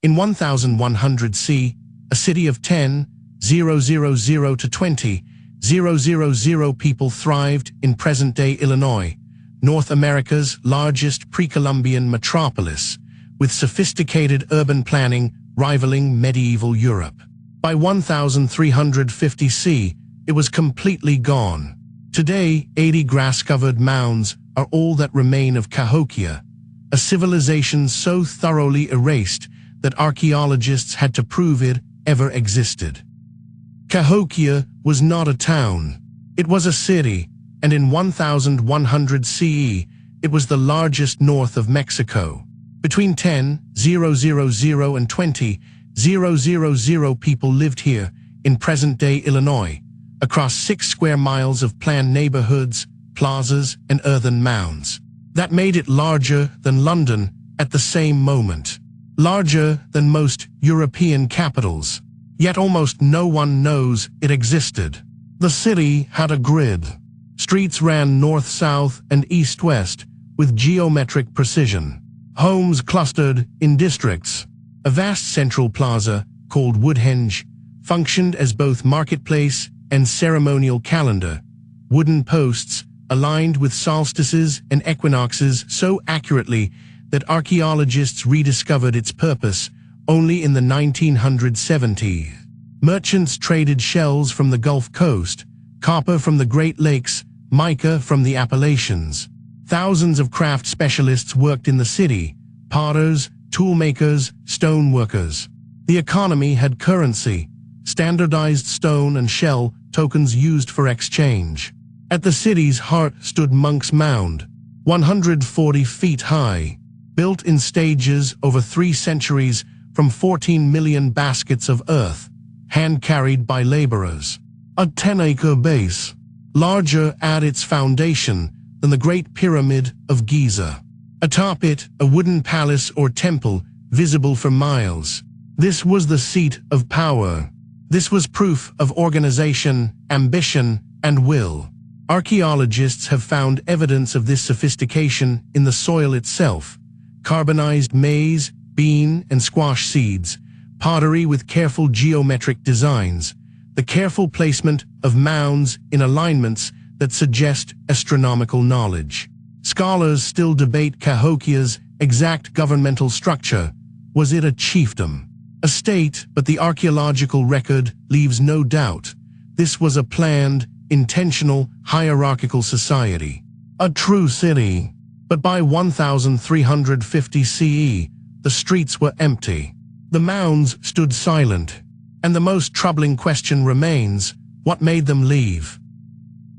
In 1100 C, a city of 10,000 to 20,000 people thrived in present-day Illinois, North America's largest pre-Columbian metropolis, with sophisticated urban planning rivaling medieval Europe. By 1350 C, it was completely gone. Today, 80 grass-covered mounds are all that remain of Cahokia, a civilization so thoroughly erased that archaeologists had to prove it ever existed. Cahokia was not a town. It was a city, and in 1100 CE, it was the largest north of Mexico. Between 10,000 and 20,000 people lived here in present-day Illinois, across 6 square miles of planned neighborhoods, plazas, and earthen mounds. That made it larger than London at the same moment. Larger than most European capitals, yet almost no one knows it existed. The city had a grid. Streets ran north-south and east-west with geometric precision. Homes clustered in districts. A vast central plaza, called Woodhenge, functioned as both marketplace and ceremonial calendar. Wooden posts aligned with solstices and equinoxes so accurately that archaeologists rediscovered its purpose only in the 1970s. Merchants traded shells from the Gulf Coast, copper from the Great Lakes, mica from the Appalachians. Thousands of craft specialists worked in the city: potters, toolmakers, stoneworkers. The economy had currency, standardized stone and shell tokens used for exchange. At the city's heart stood Monk's Mound, 140 feet high, built in stages over 3 centuries from 14 million baskets of earth, hand-carried by laborers. A 10-acre base, larger at its foundation than the Great Pyramid of Giza. Atop it, a wooden palace or temple visible for miles. This was the seat of power. This was proof of organization, ambition, and will. Archaeologists have found evidence of this sophistication in the soil itself: carbonized maize, bean, and squash seeds, pottery with careful geometric designs, the careful placement of mounds in alignments that suggest astronomical knowledge. Scholars still debate Cahokia's exact governmental structure. Was it a chiefdom? A state, but the archaeological record leaves no doubt. This was a planned, intentional, hierarchical society. A true city. But by 1350 CE, the streets were empty. The mounds stood silent. And the most troubling question remains: what made them leave?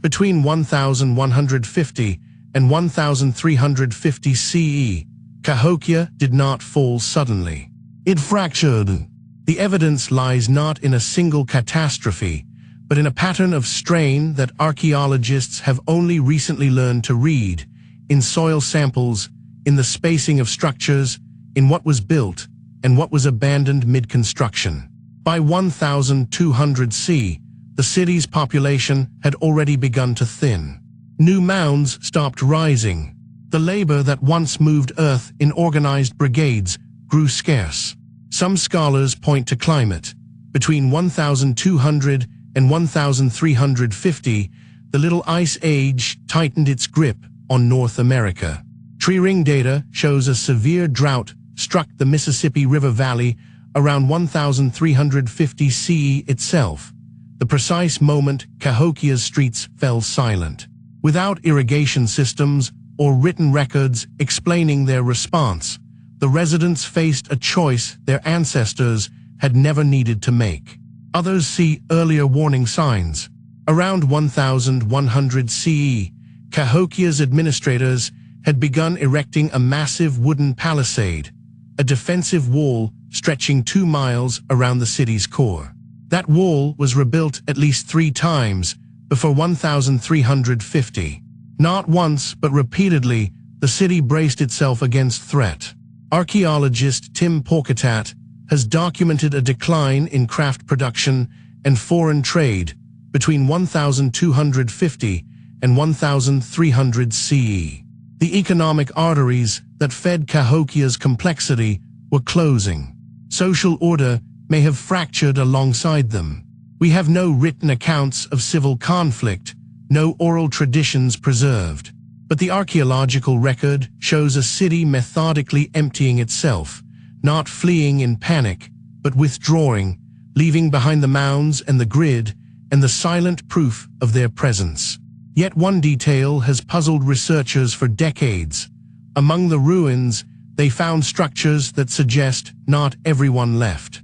Between 1150 and 1350 CE, Cahokia did not fall suddenly. It fractured. The evidence lies not in a single catastrophe, but in a pattern of strain that archaeologists have only recently learned to read: in soil samples, in the spacing of structures, in what was built and what was abandoned mid-construction. By 1200 C, the city's population had already begun to thin. New mounds stopped rising. The labor that once moved earth in organized brigades grew scarce. Some scholars point to climate. Between 1200 and 1350, the Little Ice Age tightened its grip on North America. Tree ring data shows a severe drought struck the Mississippi River Valley around 1350 CE itself, the precise moment Cahokia's streets fell silent. Without irrigation systems or written records explaining their response, the residents faced a choice their ancestors had never needed to make. Others see earlier warning signs. Around 1100 CE, Cahokia's administrators had begun erecting a massive wooden palisade, a defensive wall stretching 2 miles around the city's core. That wall was rebuilt at least 3 times before 1350. Not once, but repeatedly, the city braced itself against threat. Archaeologist Tim Porketat has documented a decline in craft production and foreign trade between 1250 and 1300 CE. The economic arteries that fed Cahokia's complexity were closing. Social order may have fractured alongside them. We have no written accounts of civil conflict, no oral traditions preserved. But the archaeological record shows a city methodically emptying itself, not fleeing in panic, but withdrawing, leaving behind the mounds and the grid and the silent proof of their presence. Yet one detail has puzzled researchers for decades. Among the ruins, they found structures that suggest not everyone left.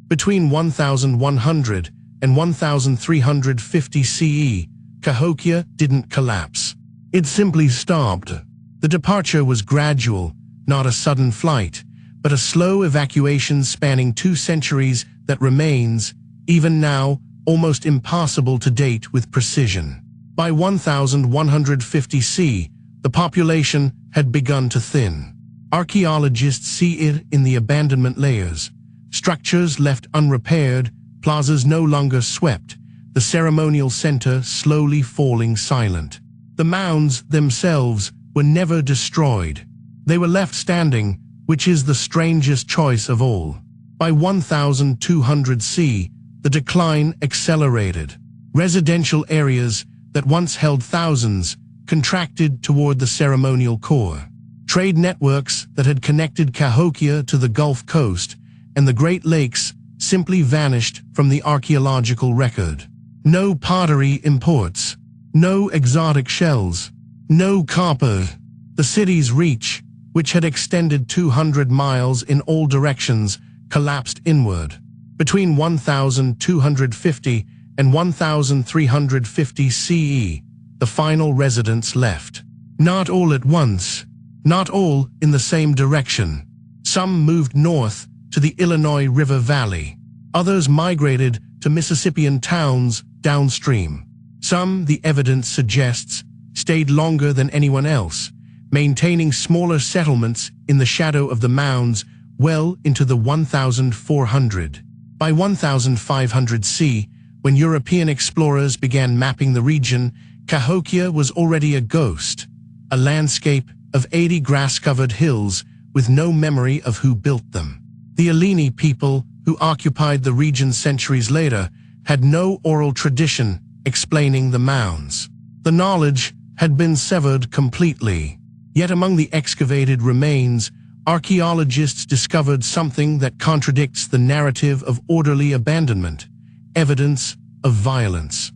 Between 1100 and 1350 CE, Cahokia didn't collapse. It simply stopped. The departure was gradual, not a sudden flight, but a slow evacuation spanning 2 centuries that remains, even now, almost impossible to date with precision. By 1150 CE, the population had begun to thin. Archaeologists see it in the abandonment layers. Structures left unrepaired, plazas no longer swept, the ceremonial center slowly falling silent. The mounds themselves were never destroyed. They were left standing, which is the strangest choice of all. By 1200 CE, the decline accelerated. Residential areas that once held thousands contracted toward the ceremonial core. Trade networks that had connected Cahokia to the Gulf Coast and the Great Lakes simply vanished from the archaeological record. No pottery imports, no exotic shells, no copper. The city's reach, which had extended 200 miles in all directions, collapsed inward. Between 1250 and 1350 CE, the final residents left. Not all at once, not all in the same direction. Some moved north to the Illinois River Valley. Others migrated to Mississippian towns downstream. Some, the evidence suggests, stayed longer than anyone else, maintaining smaller settlements in the shadow of the mounds well into the 1400. By 1500 CE, when European explorers began mapping the region, Cahokia was already a ghost, a landscape of 80 grass-covered hills with no memory of who built them. The Illini people, who occupied the region centuries later, had no oral tradition explaining the mounds. The knowledge had been severed completely. Yet among the excavated remains, archaeologists discovered something that contradicts the narrative of orderly abandonment: evidence of violence.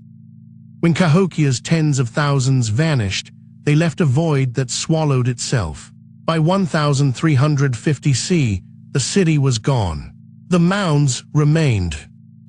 When Cahokia's tens of thousands vanished, they left a void that swallowed itself. By 1350 CE, the city was gone. The mounds remained.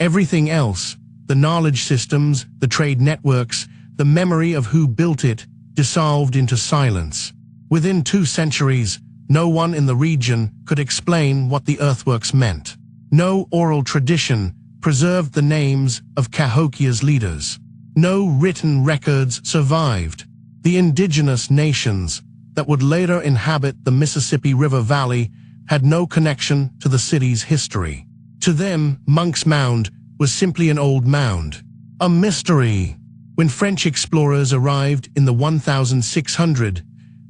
Everything else, the knowledge systems, the trade networks, the memory of who built it, dissolved into silence. Within 2 centuries, no one in the region could explain what the earthworks meant. No oral tradition preserved the names of Cahokia's leaders. No written records survived. The indigenous nations that would later inhabit the Mississippi River Valley had no connection to the city's history. To them, Monk's Mound was simply an old mound, a mystery. When French explorers arrived in the 1600,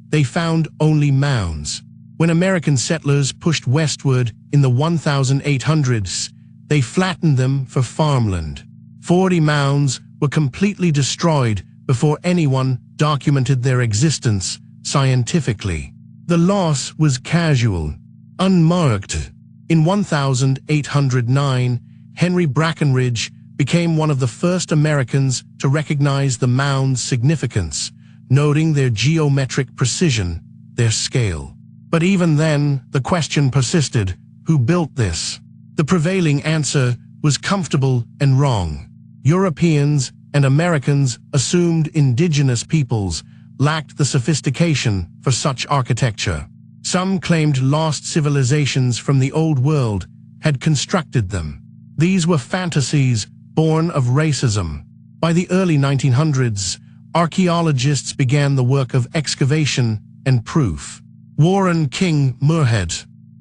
they found only mounds. When American settlers pushed westward in the 1800s, they flattened them for farmland. 40 mounds were completely destroyed before anyone documented their existence scientifically. The loss was casual, unmarked. In 1809, Henry Brackenridge became one of the first Americans to recognize the mound's significance, noting their geometric precision, their scale. But even then, the question persisted: who built this? The prevailing answer was comfortable and wrong. Europeans and Americans assumed indigenous peoples lacked the sophistication for such architecture. Some claimed lost civilizations from the Old World had constructed them. These were fantasies born of racism. By the early 1900s, archaeologists began the work of excavation and proof. Warren King Moorhead,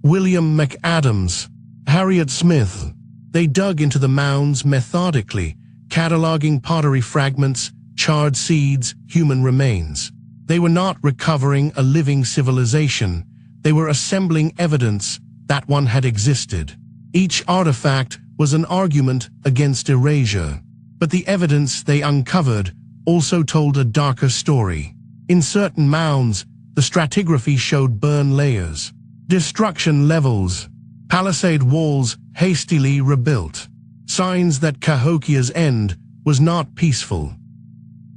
William McAdams, Harriet Smith. They dug into the mounds methodically, cataloging pottery fragments, charred seeds, human remains. They were not recovering a living civilization. They were assembling evidence, that one had existed. Each artifact was an argument against erasure, but the evidence they uncovered also told a darker story. In certain mounds, the stratigraphy showed burn layers, destruction levels, palisade walls hastily rebuilt, signs that Cahokia's end was not peaceful.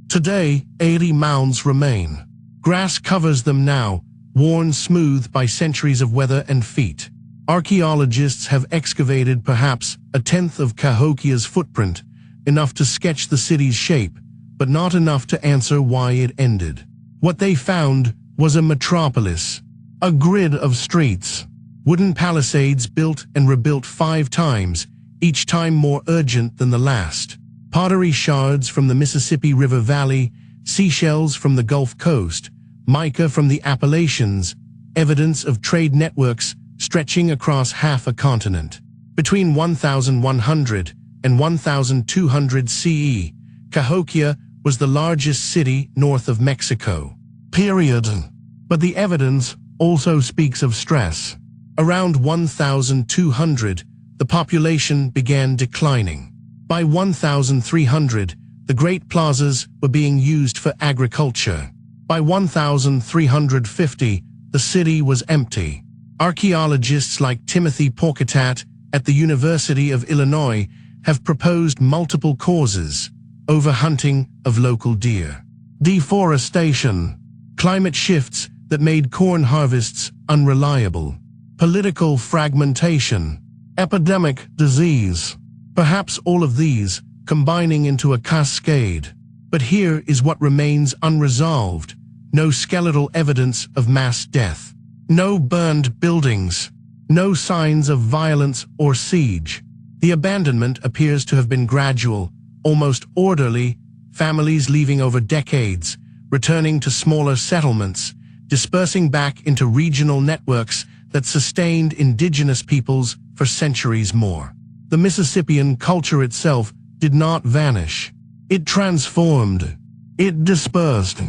Today, 80 mounds remain. Grass covers them now, worn smooth by centuries of weather and feet. Archaeologists have excavated perhaps a tenth of Cahokia's footprint, enough to sketch the city's shape, but not enough to answer why it ended. What they found was a metropolis, a grid of streets, wooden palisades built and rebuilt 5 times, each time more urgent than the last. Pottery shards from the Mississippi River Valley, seashells from the Gulf Coast, mica from the Appalachians, evidence of trade networks stretching across half a continent. Between 1100 and 1200 CE, Cahokia was the largest city north of Mexico. But the evidence also speaks of stress. Around 1200, the population began declining. By 1300, the great plazas were being used for agriculture. By 1350, the city was empty. Archaeologists like Timothy Porketat at the University of Illinois have proposed multiple causes: overhunting of local deer, deforestation, climate shifts that made corn harvests unreliable, political fragmentation, epidemic disease. Perhaps all of these combining into a cascade. But here is what remains unresolved: no skeletal evidence of mass death, no burned buildings, no signs of violence or siege. The abandonment appears to have been gradual, almost orderly, families leaving over decades, returning to smaller settlements, dispersing back into regional networks that sustained indigenous peoples for centuries more. The Mississippian culture itself did not vanish. It transformed. It dispersed.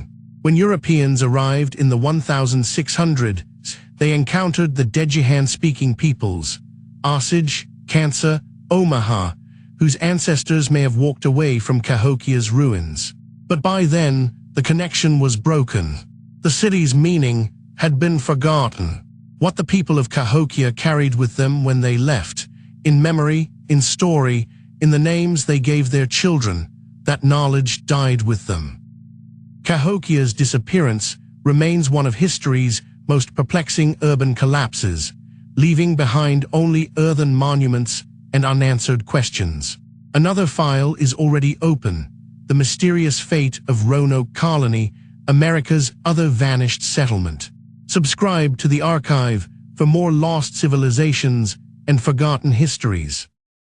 When Europeans arrived in the 1600s, they encountered the Dejihan-speaking peoples, Osage, Kansa, Omaha, whose ancestors may have walked away from Cahokia's ruins. But by then, the connection was broken. The city's meaning had been forgotten. What the people of Cahokia carried with them when they left, in memory, in story, in the names they gave their children, that knowledge died with them. Cahokia's disappearance remains one of history's most perplexing urban collapses, leaving behind only earthen monuments and unanswered questions. Another file is already open: the mysterious fate of Roanoke Colony, America's other vanished settlement. Subscribe to the archive for more lost civilizations and forgotten histories.